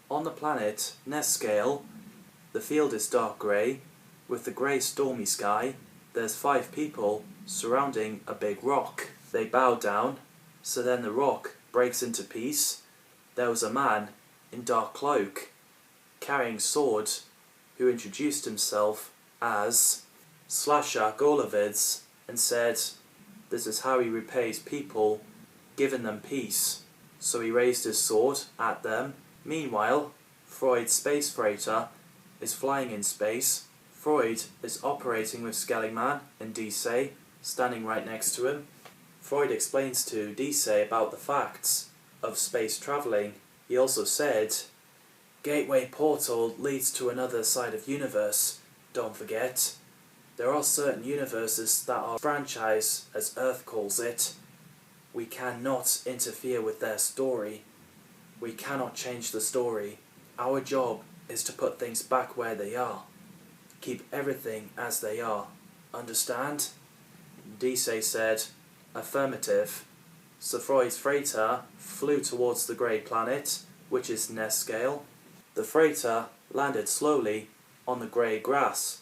On the planet Nescale, the field is dark grey, with the grey stormy sky. There's 5 people surrounding a big rock. They bow down, so then the rock breaks into piece. There was a man in dark cloak, carrying sword, who introduced himself as Slasher Goalaviz and said this is how he repays people, giving them peace. So he raised his sword at them. Meanwhile, Froid's space freighter is flying in space. Froid is operating with Skellingman and DC standing right next to him. Froid explains to DC about the facts of space travelling. He also said, "Gateway portal leads to another side of universe, don't forget. There are certain universes that are franchise, as Earth calls it. We cannot interfere with their story. We cannot change the story. Our job is to put things back where they are. Keep everything as they are. Understand?" DC said, "Affirmative." So Freud's freighter flew towards the grey planet, which is Nescale. The freighter landed slowly on the grey grass.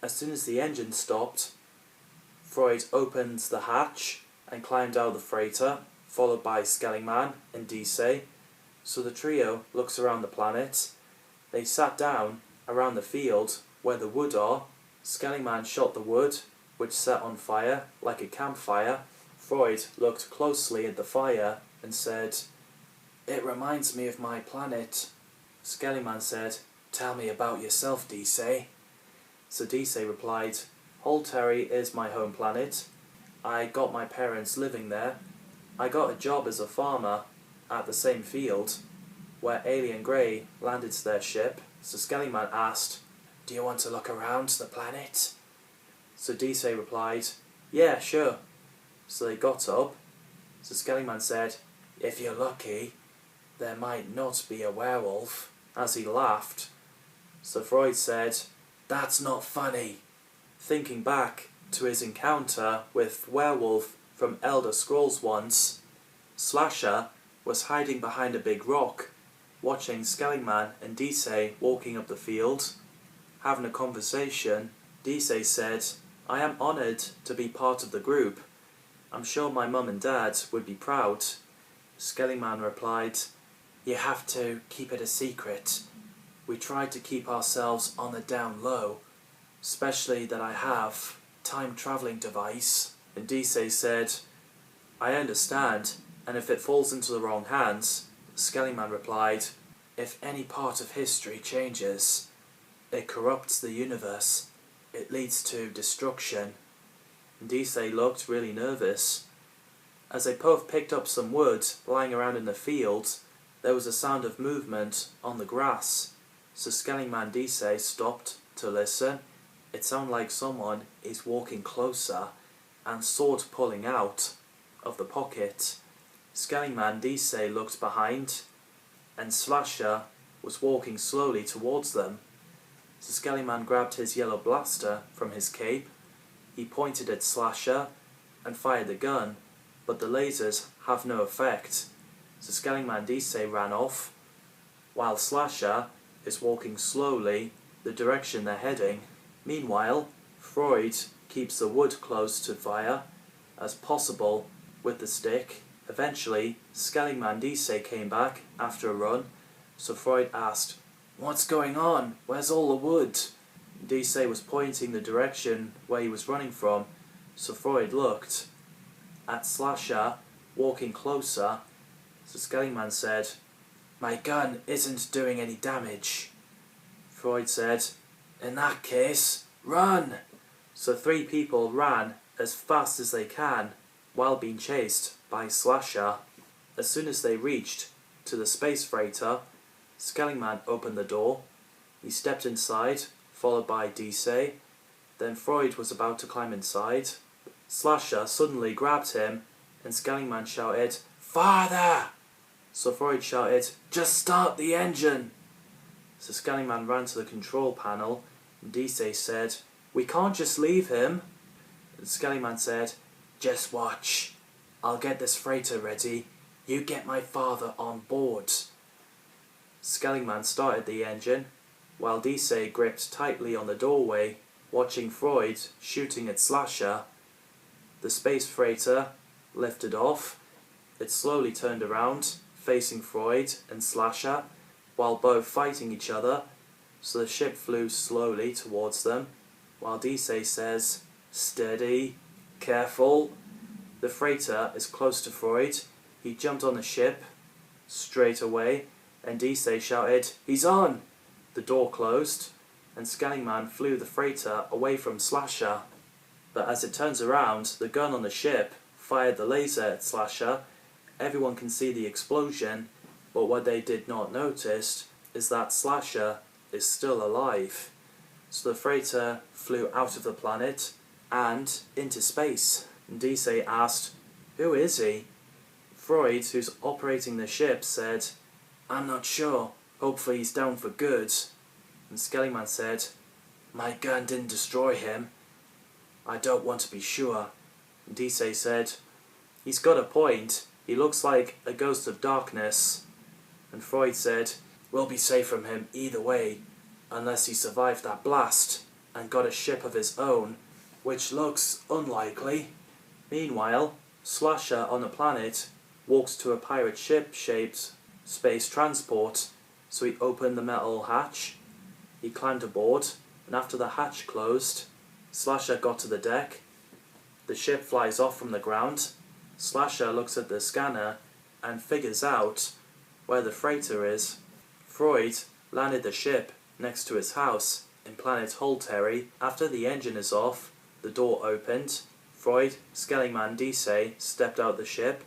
As soon as the engine stopped, Freud opened the hatch and climbed out of the freighter, followed by Skellingman and DC. So the trio looks around the planet. They sat down around the field where the wood are. Skellingman shot the wood, which set on fire like a campfire. Freud looked closely at the fire and said, "It reminds me of my planet." Skellingman said, "Tell me about yourself, DC." So DC replied, "Holetary is my home planet. I got my parents living there. I got a job as a farmer at the same field where Alien Grey landed their ship." So Skellingman asked, "Do you want to look around the planet?" So DC replied, "Yeah, sure." So they got up. So Skellingman said, "If you're lucky, there might not be a werewolf," as he laughed. So Freud said, "That's not funny," thinking back to his encounter with werewolf from Elder Scrolls once. Slasher was hiding behind a big rock, watching Skellingman and DC walking up the field, having a conversation. DC said, "I am honoured to be part of the group. I'm sure my mum and dad would be proud." Skellingman replied, "You have to keep it a secret. We try to keep ourselves on the down low, especially that I have time-travelling device." And DC said, "I understand, and if it falls into the wrong hands," Skellingman replied, "if any part of history changes, it corrupts the universe. It leads to destruction." And DC looked really nervous. As they both picked up some wood lying around in the field, there was a sound of movement on the grass. So Skellingman and DC stopped to listen. It sounded like someone is walking closer and sword pulling out of the pocket. Skellingman and DC looked behind, and Slasher was walking slowly towards them. So Skellingman grabbed his yellow blaster from his cape. He pointed at Slasher and fired the gun, but the lasers have no effect. So Skellingman and DC ran off, while Slasher is walking slowly the direction they're heading. Meanwhile, Freud keeps the wood close to fire as possible with the stick. Eventually, Skellingman and DC came back after a run, so Freud asked, "What's going on? Where's all the wood?" DC was pointing the direction where he was running from, so Freud looked at Slasher walking closer. So Skellingman said, "My gun isn't doing any damage." Freud said, "In that case, run!" So 3 people ran as fast as they can while being chased by Slasher. As soon as they reached to the space freighter, Skellingman opened the door. He stepped inside, followed by DC. Then Freud was about to climb inside. Slasher suddenly grabbed him, and Skellingman shouted, "Father!" So Freud shouted, "Just start the engine!" So Skellingman ran to the control panel, and DC said, "We can't just leave him." And Skellingman said, "Just watch. I'll get this freighter ready. You get my father on board." Skellingman started the engine, while DC gripped tightly on the doorway, watching Froid shooting at Slasher. The space freighter lifted off. It slowly turned around, facing Froid and Slasher, while both fighting each other, so the ship flew slowly towards them, while DC says, "Steady, careful." The freighter is close to Froid. He jumped on the ship straight away, and DC shouted, "He's on!" The door closed, and Skellingman flew the freighter away from Slasher. But as it turns around, the gun on the ship fired the laser at Slasher. Everyone can see the explosion, but what they did not notice is that Slasher is still alive. So the freighter flew out of the planet and into space. And DC asked, "Who is he?" Froid, who's operating the ship, said, "I'm not sure. Hopefully he's down for good." And Skellingman said, "My gun didn't destroy him. I don't want to be sure." And DC said, "He's got a point. He looks like a ghost of darkness." And Froid said, "We'll be safe from him either way, unless he survived that blast and got a ship of his own, which looks unlikely." Meanwhile, Slasher on the planet walks to a pirate ship-shaped space transport, so he opened the metal hatch. He climbed aboard, and after the hatch closed, Slasher got to the deck. The ship flies off from the ground. Slasher looks at the scanner and figures out where the freighter is. Froid landed the ship next to his house in planet Holetary. After the engine is off, the door opened. Froid, Skellingman, DC stepped out the ship.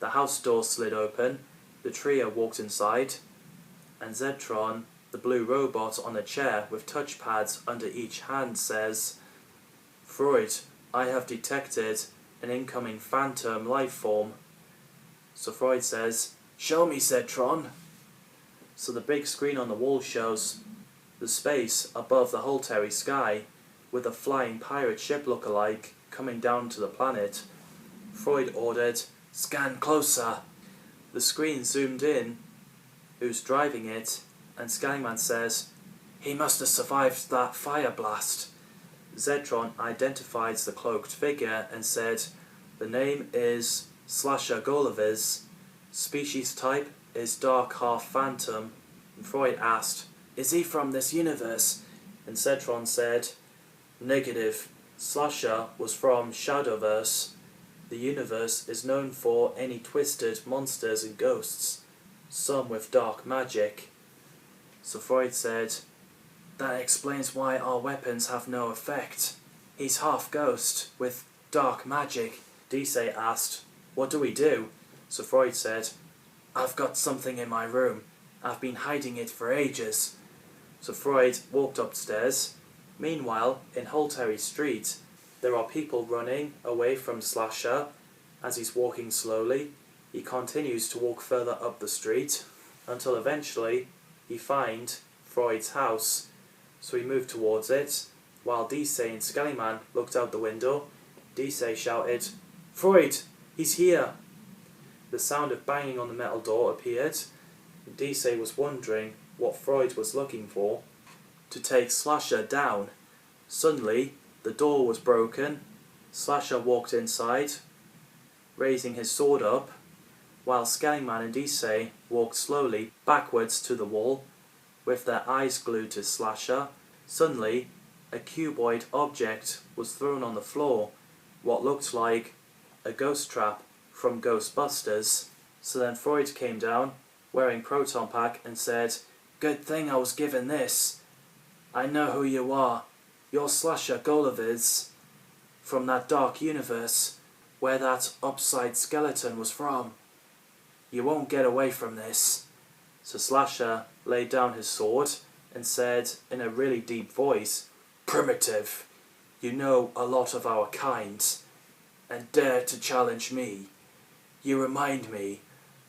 The house door slid open. The trio walked inside, and Zedtron, the blue robot on a chair with touchpads under each hand, says, "Froid, I have detected an incoming phantom life form." So Froid says, "Show me, Zedtron." So the big screen on the wall shows the space above the Holetary sky with a flying pirate ship look-alike coming down to the planet. Froid ordered, "Scan closer." The screen zoomed in who's driving it, and Skellingman says, "He must have survived that fire blast." Zedtron identifies the cloaked figure and said, "The name is Slasher Goalaviz. Species type is dark half phantom." And Froid asked, "Is he from this universe?" And Zedtron said, "Negative. Slasher was from Shadowverse. The universe is known for any twisted monsters and ghosts, some with dark magic." So Froid said, "That explains why our weapons have no effect. He's half ghost with dark magic." DC asked, "What do we do?" So Froid said, "I've got something in my room. I've been hiding it for ages." So Froid walked upstairs. Meanwhile, in Holetary Street, there are people running away from Slasher. As he's walking slowly, he continues to walk further up the street, until eventually he finds Froid's house. So he moved towards it, while DC and Skellingman looked out the window. DC shouted, "Froid, he's here!" The sound of banging on the metal door appeared. DC was wondering what Froid was looking for to take Slasher down. Suddenly, the door was broken. Slasher walked inside, raising his sword up, while Skellingman and DC walked slowly backwards to the wall, with their eyes glued to Slasher. Suddenly, a cuboid object was thrown on the floor, what looked like a ghost trap from Ghostbusters. So then Froid came down, wearing Proton Pack, and said, "Good thing I was given this. I know who you are. You're Slasher Goalaviz, from that dark universe, where that upside skeleton was from. You won't get away from this." So Slasher laid down his sword and said in a really deep voice, "Primitive, you know a lot of our kind, and dare to challenge me. You remind me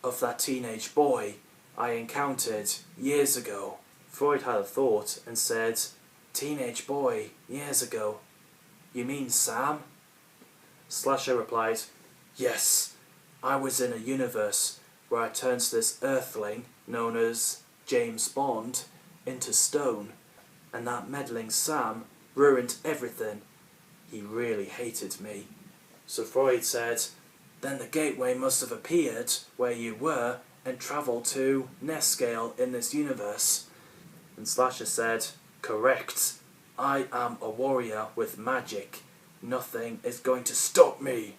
of that teenage boy I encountered years ago." Froid had a thought and said, "Teenage boy, years ago? You mean Sam?" Slasher replied, "Yes, I was in a universe where I turned this earthling known as James Bond into stone, and that meddling Sam ruined everything. He really hated me. So Freud said, then the gateway must have appeared where you were and travelled to Nescale in this universe. And Slasher said, correct. I am a warrior with magic. Nothing is going to stop me.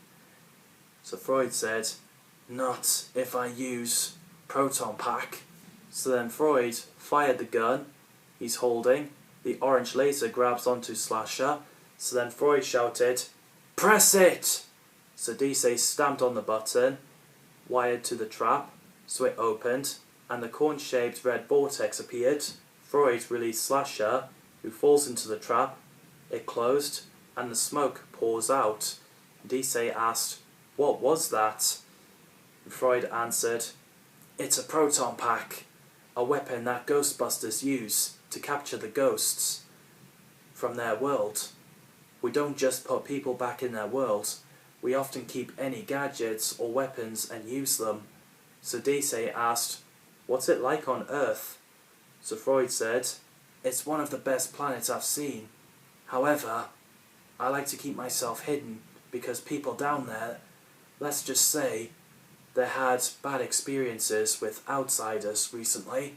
So Freud said, not if I use proton pack. So then Freud fired the gun he's holding. The orange laser grabs onto Slasher. So then Freud shouted, press it! So DC stamped on the button, wired to the trap, so it opened, and the corn-shaped red vortex appeared. Freud released Slasher, who falls into the trap. It closed, and the smoke pours out. DC asked, what was that? And Freud answered, it's a proton pack, a weapon that Ghostbusters use to capture the ghosts from their world. We don't just put people back in their world, we often keep any gadgets or weapons and use them. So DC asked, what's it like on Earth? So Freud said, it's one of the best planets I've seen. However, I like to keep myself hidden because people down there, let's just say, they had bad experiences with outsiders recently.